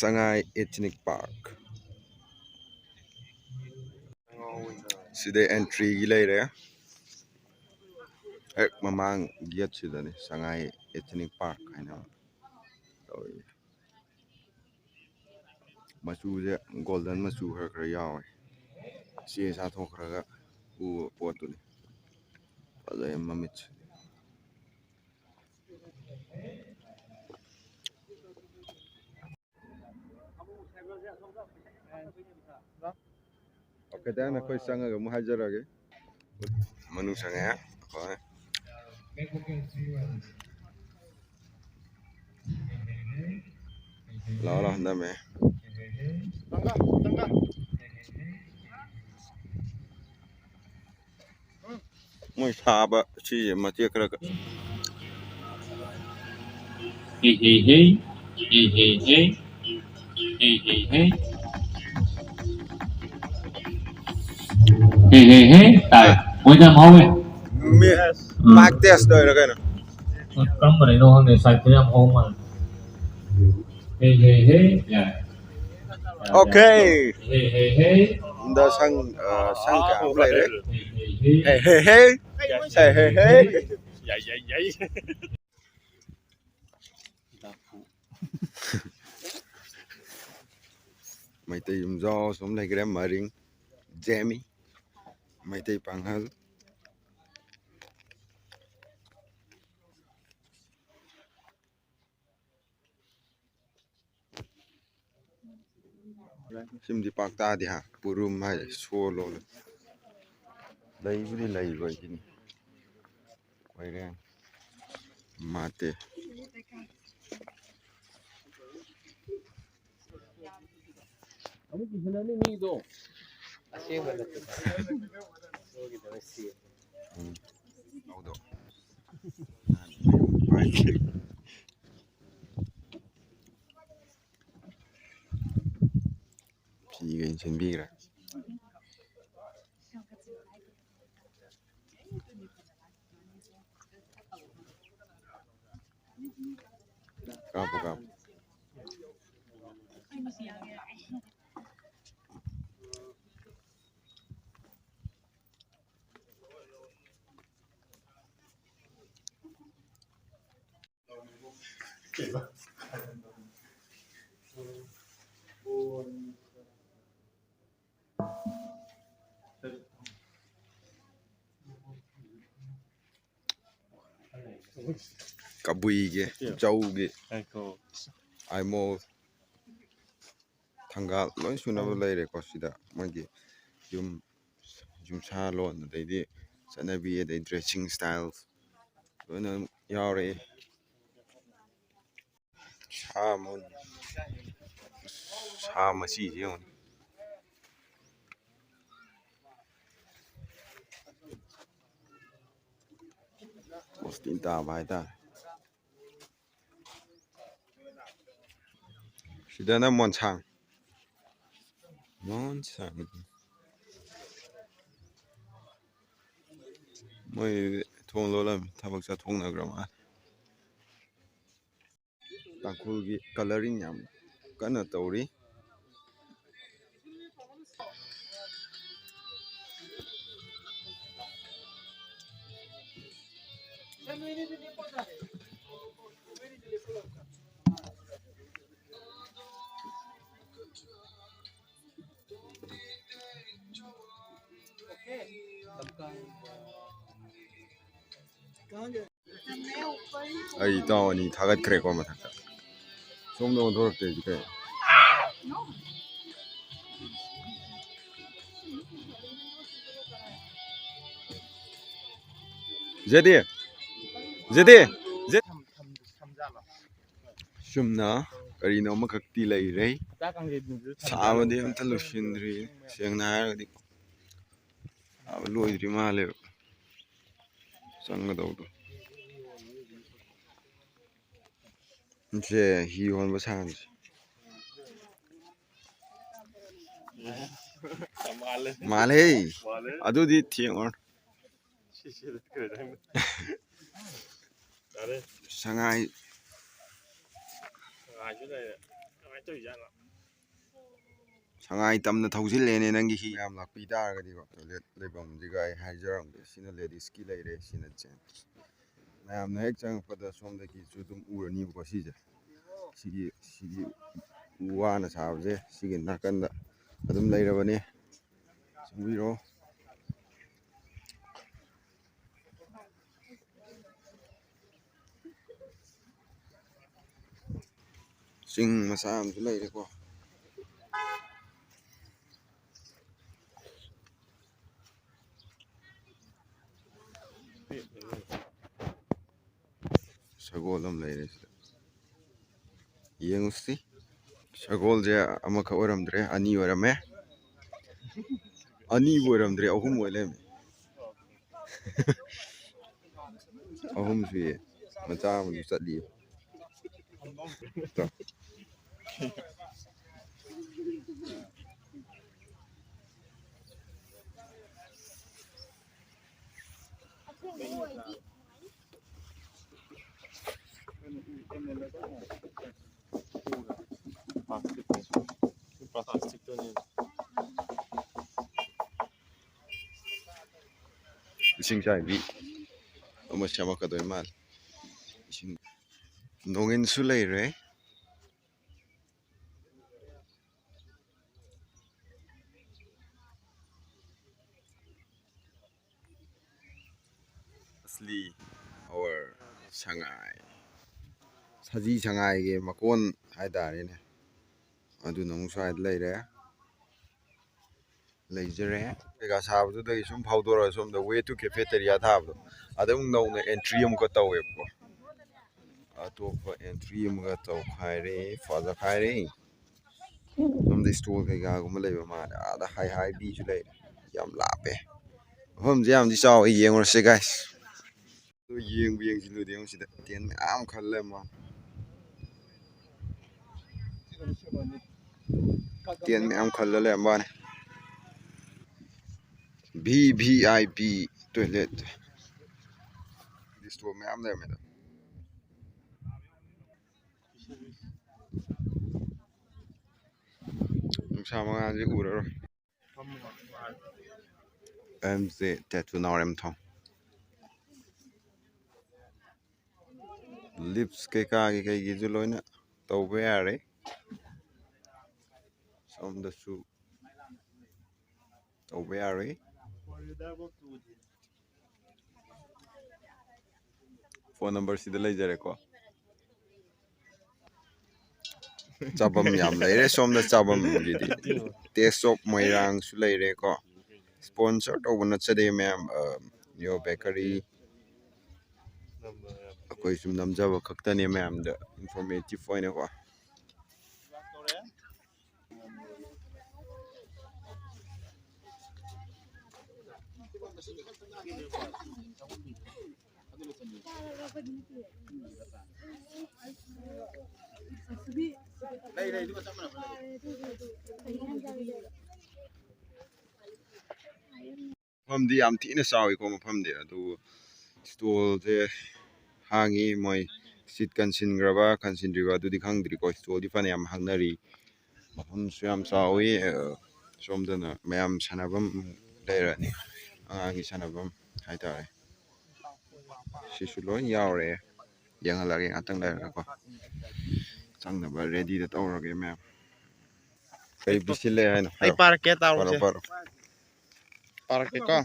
Shanghai Ethnic Park. Sida entry gi leire. Hek mamang gate sidani Shanghai Ethnic Park haina. Machu golden machu khara yawe. Si sa thokra u potuni. Fazai mamit. Okay, then akhoi sangaga mu hajarage. Manu sanga akhoi. Lo lo ndame. Tangga. Moi saba si matia kara. Hey hey hey. Hey hey hey. Hey hey hey. Hey hey hey. Tại mỗi năm hông ấy. Mic test rồi là cái nào. Cắm vào đây đâu để xài cái năm hông mà. Hey hey hey. Yeah. Okay. Hey hey hey. Nda sang cả lại đấy. Hey hey hey. Hey hey hey. Vậy. Mày tìm do sống này cái em mở ring Jamie mày tìm bằng hơn sim di park ta di ha purum hay solo lấy cái lấy vậy chứ quay ra mate Kamu di sana nih tuh. Asing banget. Oh gitu sih. đâu độ thì cái chân bi rồi cặp bùi cái châu cái ai mô thằng gà nói chuyện nào lấy đấy có gì đó mà cái dùng xa luôn đấy đi sẽ là vì đấy dressing styles rồi nó nhau đấy xa mà xí chứ không một tin ta vài ta chỉ là nó mòn chẳng mới thong lo làm thằng bác sĩ thong nào mà tang khu cái coloring nhảm cái nào tàu đi ai tao ni thagat kre ko ma thak som no thor te ji kai zedi sumna ꯀꯔꯤꯅꯣ ꯑꯃꯈꯛꯇꯤ ꯂꯩꯔꯦ ꯆꯥꯛ ꯀꯥꯡꯖꯩꯗꯨꯁꯨ ꯁꯥꯕꯗꯤ ꯑꯝꯇ ꯂꯣꯏꯁꯤꯟꯗ꯭ꯔꯤ ꯁꯦꯡꯅ ꯍꯥꯏꯔꯒꯗꯤ ꯁꯥꯕ ꯂꯣꯏꯗ꯭ꯔꯤ ꯃꯥꯜꯂꯦꯕ ꯆꯪꯒꯗꯧꯗꯣ ꯁꯦ ꯍꯤ ꯍꯣꯟꯕ ꯁꯥꯍꯟꯁꯦ ꯃꯥꯜꯂꯦ ꯑꯗꯨꯗꯤ ꯊꯦꯡꯉꯣ ꯁꯉꯥꯏ ꯁꯉꯥꯏ ꯇꯝꯅ ꯊꯧꯖꯤꯜꯂꯦꯅꯦ ꯅꯪꯒꯤ ꯍꯤ ꯌꯥꯝ ꯂꯥꯛꯄꯤ ꯇꯥꯔꯒꯗꯤꯀꯣ ꯇꯣꯏꯂꯦꯠ ꯂꯩꯐꯝꯁꯤꯒ ꯑꯩ ꯍꯥꯏꯖꯔꯝꯒꯦ ꯁꯤꯅ ꯂꯦꯗꯤꯁꯀꯤ ꯂꯩꯔꯦ ꯁꯤꯅ ꯖꯦꯟꯁ ꯃꯌꯥꯝꯅ ꯍꯦꯛ ꯆꯪꯉꯛꯄꯗ ꯁꯣꯝꯗꯒꯤꯁꯨ ꯑꯗꯨꯝ ꯎꯔꯅꯤꯕꯀꯣ ꯁꯤꯁꯦ ꯁꯤꯒꯤ ꯎ ꯋꯥꯅ ꯁꯥꯕꯁꯦ ꯁꯤꯒꯤ ꯅꯥꯀꯟꯗ ꯑꯗꯨꯝ ꯂꯩꯔꯕꯅꯤ ꯆꯪꯕꯤꯔꯣ ꯆꯤꯡ ꯃꯆꯥ ꯑꯃꯁꯨ ꯂꯩꯔꯦꯀꯣ ꯁꯒꯣꯜ ꯑꯃ ꯂꯩꯔꯦ ꯁꯤꯗ ꯌꯦꯡꯉꯨꯁꯤ ꯁꯒꯣꯜꯁꯦ ꯑꯃꯈꯛ ꯑꯣꯏꯔꯝꯗ꯭ꯔꯦ ꯑꯅꯤ ꯑꯣꯏꯔꯝꯃꯦ ꯑꯅꯤꯕꯨ ꯑꯣꯏꯔꯝꯗ꯭ꯔꯦ ꯑꯍꯨꯝ ꯑꯣꯏ ꯂꯩꯔꯝꯃꯦ ꯑꯍꯨꯝ ꯁꯨꯏꯌꯦ ꯃꯆꯥ ꯑꯃꯁꯨ ꯆꯠꯂꯤꯌꯦ ꯏꯁꯤꯡ ꯆꯥꯏꯕꯤ ꯑꯃ ꯁꯦꯝꯃꯛꯀꯗꯣꯏ ꯃꯥꯜꯂꯦ ꯏꯁꯤꯡ ꯅꯣꯡꯏꯟꯁꯨ ꯂꯩꯔꯦ ꯑꯁꯂꯤ ꯑꯋꯔ ꯁꯉꯥꯏ ꯁꯖꯤ ꯁꯉꯥꯏꯒꯤ ꯃꯀꯣꯟ ꯍꯥꯏꯇꯥꯔꯦꯅꯦ ꯑꯗꯨꯅ ꯑꯃꯨꯛ ꯁ꯭ꯋꯥꯏꯗ ꯂꯩꯔꯦ ꯂꯩꯖꯔꯦ ꯀꯩꯀꯥ ꯁꯥꯕꯗꯨꯗꯒꯤ ꯁꯨꯝ ꯐꯥꯎꯗꯣꯔꯒ ꯁꯣꯝꯗ ꯋꯦ ꯇꯨ ꯀꯦꯐꯦꯇꯦꯔꯤꯌꯥ ꯊꯥꯕꯗꯣ ꯑꯗꯨꯝ ꯅꯧꯅ ꯑꯦꯟꯇ꯭ꯔꯤ ꯑꯃꯨꯛꯀ ꯇꯧꯋꯦꯕꯀꯣ ꯑꯇꯣꯞꯄ ꯑꯦꯟꯇ꯭ꯔꯤ ꯑꯃꯒ ꯇꯧꯈꯥꯏꯔꯦ ꯐꯖꯈꯥꯏꯔꯦ ꯁꯣꯝꯗ ꯏꯁꯇꯣꯜ ꯀꯩꯀꯥꯒꯨꯝꯕ ꯂꯩꯕ ꯃꯥꯜꯂꯦ ꯑꯥꯗ ꯍꯥꯏꯕꯤꯁꯨ ꯂꯩꯔꯦ ꯌꯥꯝ ꯂꯥꯞꯄꯦ ꯃꯐꯝꯁꯦ ꯌꯥꯝꯗꯤ ꯆꯥꯎꯋꯦ ꯌꯦꯡꯉꯨꯔꯁꯦ ꯒꯥꯏꯁ ꯑꯗꯨ ꯌꯦꯡꯕꯨ ꯌꯦꯡꯁꯤꯜꯂꯨꯗꯦ ꯌꯦꯡꯉꯨ ꯁꯤꯗ ꯇꯦꯟ ꯃꯌꯥꯝ ꯈꯜꯂꯦ ꯃꯥ ꯇꯦꯟ ꯃꯌꯥꯝ ꯈꯜꯂ ꯂꯩꯔꯝꯕ VIP ꯇꯣꯏꯂꯦꯠ ꯏꯁꯇꯣꯜ ꯃꯌꯥꯝ ꯂꯩꯔꯝꯃꯦꯗ ꯅꯨꯡꯁꯥ ꯃꯉꯥꯜꯁꯦ ꯎꯔꯔꯣꯏ MJ ꯇꯦꯇꯨ ꯅꯥꯎꯔꯦꯝꯊꯣꯡ ꯂꯤꯞꯁ ꯀꯩꯀꯥꯒꯤ ꯀꯩꯒꯤꯁꯨ ꯂꯣꯏꯅ ꯇꯧꯕ ꯌꯥꯔꯦ ꯁꯣꯝꯗꯁꯨ ꯇꯧꯕ ꯌꯥꯔꯣꯏ ꯐꯣꯟ ꯅꯝꯕꯔ ꯁꯤꯗ ꯂꯩꯖꯔꯦꯀꯣ ꯆꯥꯐꯝ ꯌꯥꯝ ꯂꯩꯔꯦ ꯁꯣꯝꯗ ꯆꯥꯐꯝꯒꯤꯗꯤ ꯇꯦꯁ ꯑꯣꯐ ꯃꯣꯏꯔꯥꯡꯁꯨ ꯂꯩꯔꯦꯀꯣ ꯏꯁꯄꯣꯟꯁꯔ ꯇꯧꯕ ꯅꯠꯆꯗꯦ ꯃꯌꯥꯝ ꯅꯤꯌꯣ ꯕꯦꯀꯔꯤ ꯑꯩꯈꯣꯏ ꯁꯨꯝ ꯅꯝꯖꯕ ꯈꯛꯇꯅꯦ ꯃꯌꯥꯝꯗ ꯏꯟꯐꯣꯔꯃꯦꯇꯤꯞ ꯑꯣꯏꯅꯀꯣ ꯃꯐꯝꯗꯤ ꯌꯥꯝ ꯊꯤꯅ ꯆꯥꯎꯋꯤꯀꯣ ꯃꯐꯝꯗꯤ ꯑꯗꯨꯕꯨ ꯏꯁꯇꯣꯜꯁꯦ ꯍꯥꯡꯉꯤ ꯃꯣꯏ ꯁꯤꯠ ꯀꯟꯁꯤꯟꯈ꯭ꯔꯕ ꯀꯟꯁꯤꯟꯗ꯭ꯔꯤꯕ ꯑꯗꯨꯗꯤ ꯈꯪꯗ꯭ꯔꯤꯀꯣ ꯏꯁꯇꯣꯜꯗꯤ ꯐꯅꯌꯥꯝ ꯍꯥꯡꯅꯔꯤ ꯃꯐꯝꯁꯨ ꯌꯥꯝ ꯆꯥꯎꯋꯤ ꯁꯣꯝꯗꯅ ꯃꯌꯥꯝ ꯁꯥꯟꯅꯐꯝ ꯂꯩꯔꯅꯤ ꯑꯉꯥꯡꯒꯤ ꯁꯥꯟꯅꯐꯝ ꯍꯥꯏꯇꯥꯔꯦ ꯁꯤꯁꯨ ꯂꯣꯏ ꯌꯥꯎꯔꯦ ꯌꯦꯡꯍꯜꯂꯒꯦ ꯉꯥꯛꯇꯪ ꯂꯩꯔꯒꯀꯣ ꯆꯪꯅꯕ ꯔꯦꯗꯤꯗ ꯇꯧꯔꯒꯦ ꯃꯌꯥꯝ ꯀꯩ ꯄꯤꯁꯤꯜꯂꯦ ꯍꯥꯏꯅꯣ ꯑꯩ ꯄꯥꯔꯛꯀꯦ ꯇꯥꯎꯔꯁꯦ ꯄꯥꯔꯣ ꯄꯥꯔꯛꯀꯦꯀꯣ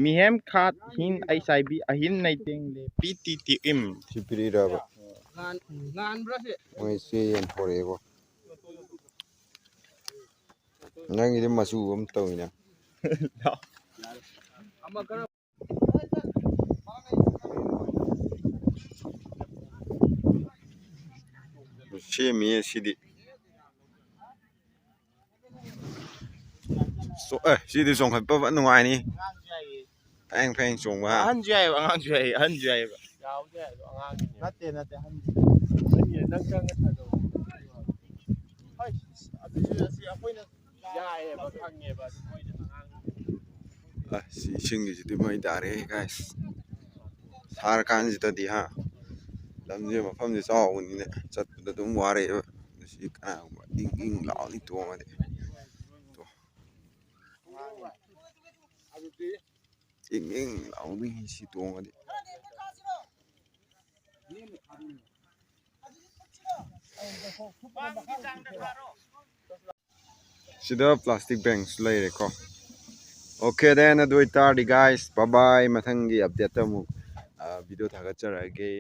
ꯃꯤꯍꯦꯝ ꯈꯥꯠ ꯍꯤꯟ ꯑꯩꯁꯥꯏꯕꯤ ꯑꯍꯤꯟ ꯅꯩꯇꯦꯡꯂꯦ PTTM ꯁꯤ ꯄꯤꯔꯤꯔꯕ ꯃꯣꯏ ꯆꯦ ꯌꯦꯟꯊꯣꯔꯛꯑꯦꯀꯣ ꯅꯪꯒꯤꯗꯤ ꯃꯆꯨ ꯑꯃ ꯇꯧꯋꯤꯅꯦ ꯁꯦꯝꯃꯤ ꯁꯤꯗꯤ ꯁꯤꯗꯤ ꯆꯣꯡꯈꯠꯄ ꯅꯨꯡꯉꯥꯏꯅꯤ ꯐꯦꯡ ꯐꯦꯡ ꯆꯣꯡꯕ ꯑꯍꯟꯁꯨ ꯌꯥꯏꯑꯕ ꯑꯉꯥꯡꯁꯨ ꯌꯥꯏ ꯑꯍꯟꯁꯨ ꯌꯥꯏꯑꯕ ꯌꯥꯎꯕ ꯌꯥꯏ ꯑꯗꯣ ꯑꯉꯥꯡꯒꯤꯅꯤ ꯅꯠꯇꯦ ꯑꯍꯟꯒꯤ ꯅꯪ ꯆꯪꯉ ꯊꯥꯗꯧ ꯑꯁꯤ ꯑꯩꯈꯣꯏꯅ ꯌꯥꯏꯑꯕ ꯈꯪꯉꯦꯕ ꯑꯗꯨ ꯃꯣꯏꯗꯤ ꯑꯉꯥꯡ ꯁꯤ ꯏꯁꯤꯡꯒꯤꯁꯤꯗꯤ ꯃꯩ ꯇꯥꯔꯦ ꯒꯥꯏꯁ ꯁꯥꯔ ꯀꯥꯟꯁꯤꯗꯗꯤ ꯍꯥ ꯂꯝꯁꯦ ꯃꯐꯝꯁꯦ ꯆꯥꯎꯕꯅꯤꯅ ꯆꯠꯄꯗ ꯑꯗꯨꯝ ꯋꯥꯔꯛꯑꯦꯕ ꯁꯤ ꯀꯅꯥꯒꯨꯝꯕ ꯏꯪ ꯏꯪ ꯂꯥꯎꯅꯤ ꯇꯣꯡꯉꯗꯤ ꯏꯪ ꯏꯪ ꯂꯥꯎꯅꯤ ꯁꯤ ꯇꯣꯡꯉꯗꯤ ꯁꯤꯗ ꯄ꯭ꯂꯥꯁꯇꯤꯛ ꯕꯦꯡꯁꯨ ꯂꯩꯔꯦꯀꯣ ꯑꯣꯀꯦ ꯗꯦꯟ ꯑꯗꯨ ꯑꯣꯏꯇꯥꯔꯗꯤ ꯒꯥꯏꯁ ꯕꯥꯏ ꯃꯊꯪꯒꯤ ꯑꯞꯗꯦꯠꯇ ꯑꯃꯨꯛ ꯚꯤꯗꯤꯑꯣ ꯊꯥꯒꯠꯆꯔꯛꯑꯒꯦ